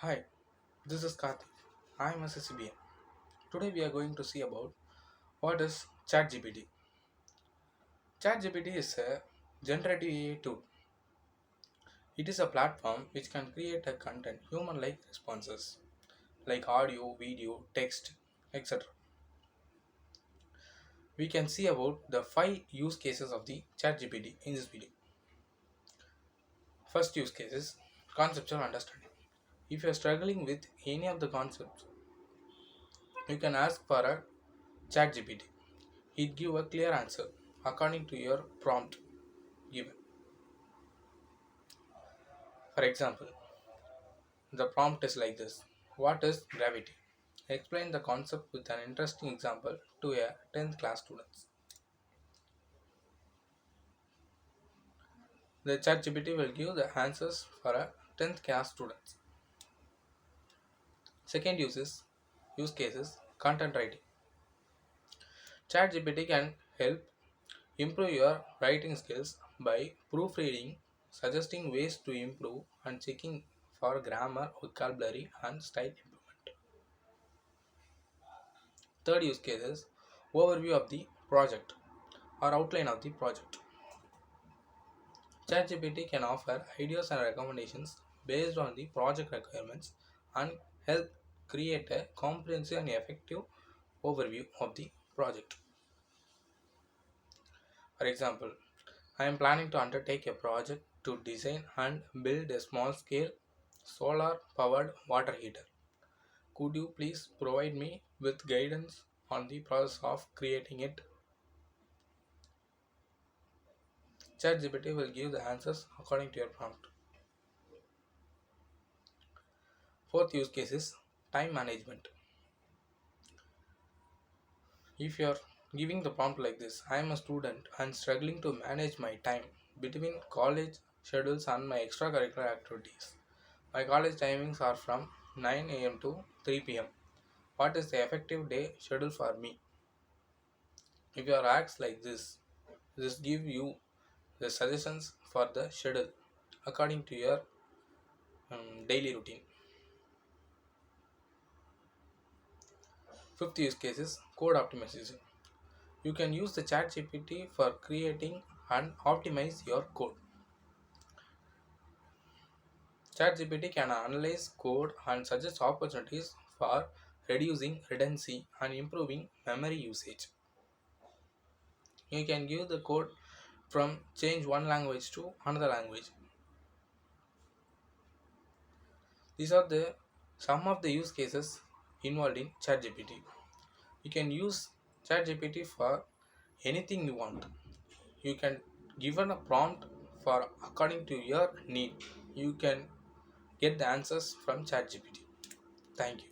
Hi, this is Karthik. I am a CCBA. Today we are going to see about what is ChatGPT. ChatGPT is a generative AI tool. It is a platform which can create a content human-like responses like audio, video, text, etc. We can see about the 5 use cases of the ChatGPT in this video. First use case is conceptual understanding. If you are struggling with any of the concepts, you can ask for a ChatGPT. It give a clear answer according to your prompt given. For example, the prompt is like this: what is gravity? Explain the concept with an interesting example to a 10th class students. The ChatGPT will give the answers for a 10th class students. Second use case is content writing. ChatGPT can help improve your writing skills by proofreading, suggesting ways to improve, and checking for grammar, vocabulary, and style improvement. Third use case is overview of the project or outline of the project. ChatGPT can offer ideas and recommendations based on the project requirements and help create a comprehensive and effective overview of the project. For example, I am planning to undertake a project to design and build a small scale solar powered water heater. Could you please provide me with guidance on the process of creating it? ChatGPT will give the answers according to your prompt. Fourth use case is time management. If you are giving the prompt like this: I am a student and struggling to manage my time between college schedules and my extracurricular activities. My college timings are from 9 a.m. to 3 p.m. What is the effective day schedule for me? If you are asked like this give you the suggestions for the schedule according to your daily routine. Fifth use case is code optimization. You can use the chat GPT for creating and optimize your code. Chat GPT can analyze code and suggest opportunities for reducing redundancy and improving memory usage. You can give the code from change one language to another language. These are the some of the use cases involved in ChatGPT. You can use ChatGPT for anything you want. You can given a prompt for according to your need. You can get the answers from ChatGPT. Thank you.